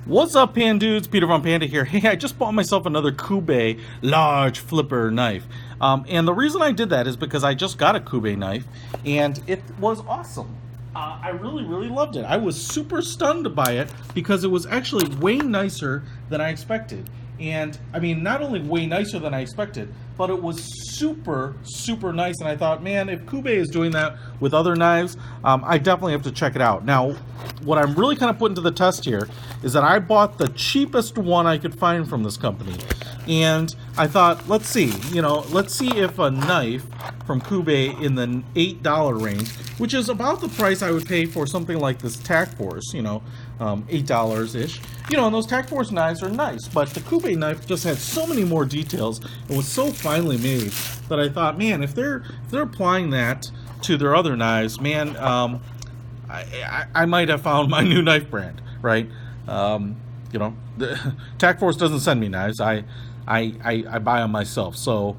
What's up, Pan Dudes? Peter from Panda here. Hey, I just bought myself another Kubey large flipper knife. And the reason I did that is because I just got a Kubey knife, and it was awesome. I really loved it. I was super stunned by it because it was actually way nicer than I expected. And, I mean, not only way nicer than I expected, but it was super nice. And I thought, man, if Kubey is doing that with other knives, I definitely have to check it out. Now, what I'm really kind of putting to the test here is that I bought the cheapest one I could find from this company. And I thought, let's see if a knife from Kubey in the $8 range, which is about the price I would pay for something like this Tac Force, $8-ish. And those Tac Force knives are nice, but the Kubey knife just had so many more details and was so finely made that I thought, man, if they're applying that to their other knives, man, I might have found my new knife brand, right? The Tac Force doesn't send me knives. I buy them myself. So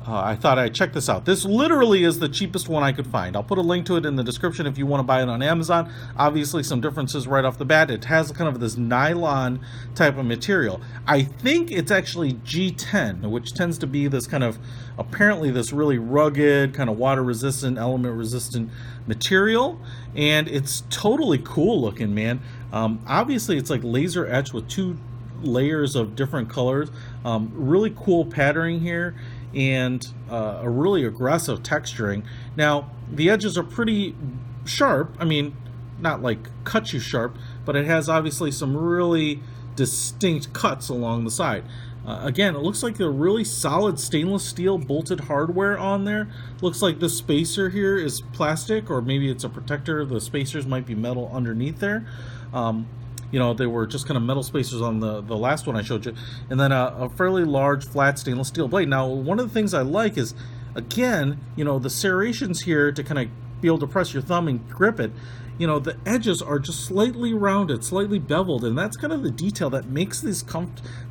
I thought I'd check this out. This literally is the cheapest one I could find. I'll put a link to it in the description if you want to buy it on Amazon. Obviously, some differences right off the bat. It has kind of this nylon type of material. I think it's actually G10, which tends to be this kind of, apparently this really rugged, kind of water resistant, element resistant material. And it's totally cool looking, man. Obviously, it's like laser etched with 2 layers of different colors. Really cool patterning here, and a really aggressive texturing. Now, the edges are pretty sharp. I mean, not like cut you sharp, but it has obviously some really distinct cuts along the side. Again, it looks like a really solid stainless steel bolted hardware on there. Looks like the spacer here is plastic, or maybe it's a protector. The spacers might be metal underneath there. They were just kind of metal spacers on the last one I showed you. And then a fairly large flat stainless steel blade. Now, one of the things I like is, again, the serrations here to kind of be able to press your thumb and grip it. The edges are just slightly rounded, slightly beveled, and that's kind of the detail that makes this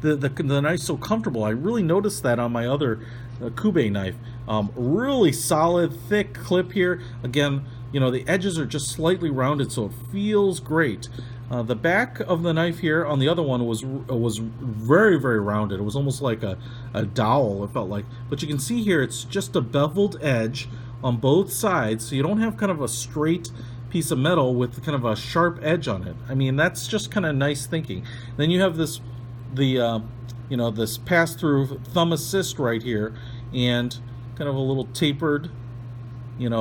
the knife so comfortable. I really noticed that on my other Kubey knife. Really solid, thick clip here. Again, the edges are just slightly rounded, so it feels great. The back of the knife here on the other one was very rounded. It was almost like a dowel, it felt like. But you can see here it's just a beveled edge on both sides, so you don't have kind of a straight piece of metal with kind of a sharp edge on it. I mean, that's just kind of nice thinking. Then you have this this pass-through thumb assist right here, and kind of a little tapered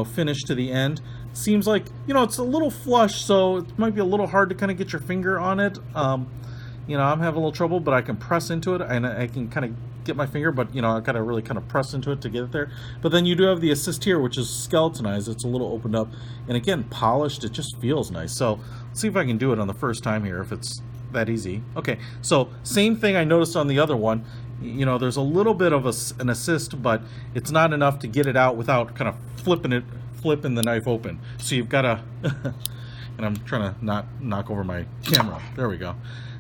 finish to the end. Seems like it's a little flush, so it might be a little hard to kind of get your finger on it. I'm having a little trouble, but I can press into it, and I can kind of get my finger, but I gotta really kind of press into it to get it there. But then you do have the assist here, which is skeletonized. It's a little opened up, and again, polished. It just feels nice. So let's see if I can do it on the first time here, if it's that easy. Okay, so same thing I noticed on the other one. There's a little bit of an assist, but it's not enough to get it out without kind of flipping the knife open. So you've got to and I'm trying to not knock over my camera. There we go.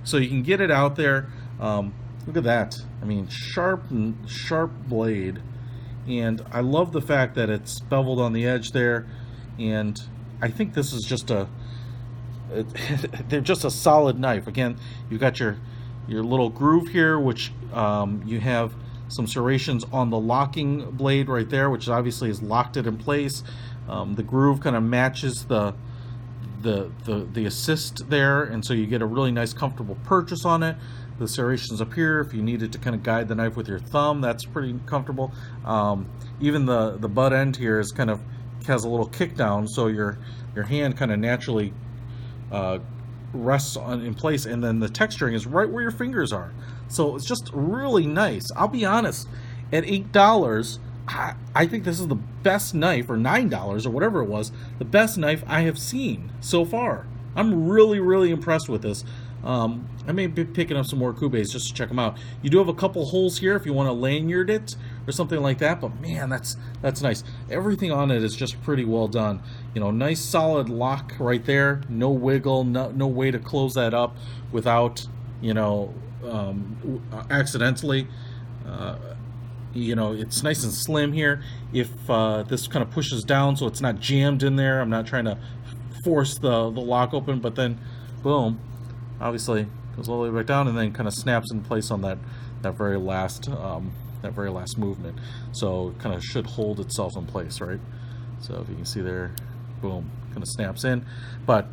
So you can get it out there. Look at that. I mean, sharp blade, and I love the fact that it's beveled on the edge there. And I think this is just they're just a solid knife. Again, you've got your little groove here, which you have some serrations on the locking blade right there, which obviously has locked it in place. The groove kind of matches the assist there, and so you get a really nice comfortable purchase on it. The serrations up here, if you needed to kind of guide the knife with your thumb, that's pretty comfortable. Even the butt end here is has a little kick down, so your hand kind of naturally rests in place, and then the texturing is right where your fingers are. So it's just really nice. I'll be honest, at $8, I think this is the best knife, or $9 or whatever it was, the best knife I have seen so far. I'm really impressed with this. I may be picking up some more Kubeys just to check them out. You do have a couple holes here if you want to lanyard it or something like that, but man, that's nice. Everything on it is just pretty well done. Nice solid lock right there. No wiggle, no way to close that up without, accidentally. It's nice and slim here. If this kind of pushes down so it's not jammed in there, I'm not trying to force the lock open, but then boom, obviously goes all the way back down, and then kind of snaps in place on that very last movement. So it kind of should hold itself in place, right? So if you can see there, boom, kind of snaps in. But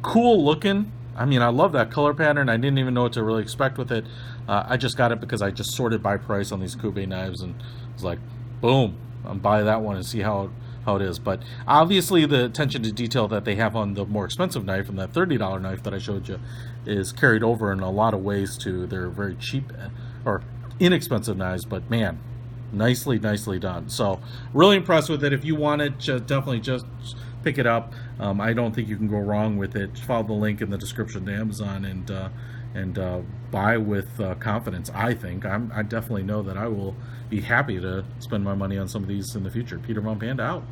cool looking. I mean, I love that color pattern. I didn't even know what to really expect with it. I just got it because I just sorted by price on these Kubey knives, and was like, boom, I'm buy that one and see how it is. But obviously the attention to detail that they have on the more expensive knife and that $30 knife that I showed you is carried over in a lot of ways to their very cheap or inexpensive knives. But man, nicely done. So really impressed with it. If you want it, definitely just pick it up. I don't think you can go wrong with it. Follow the link in the description to Amazon and buy with confidence. I think I definitely know that I will be happy to spend my money on some of these in the future. Peter Von Panda out.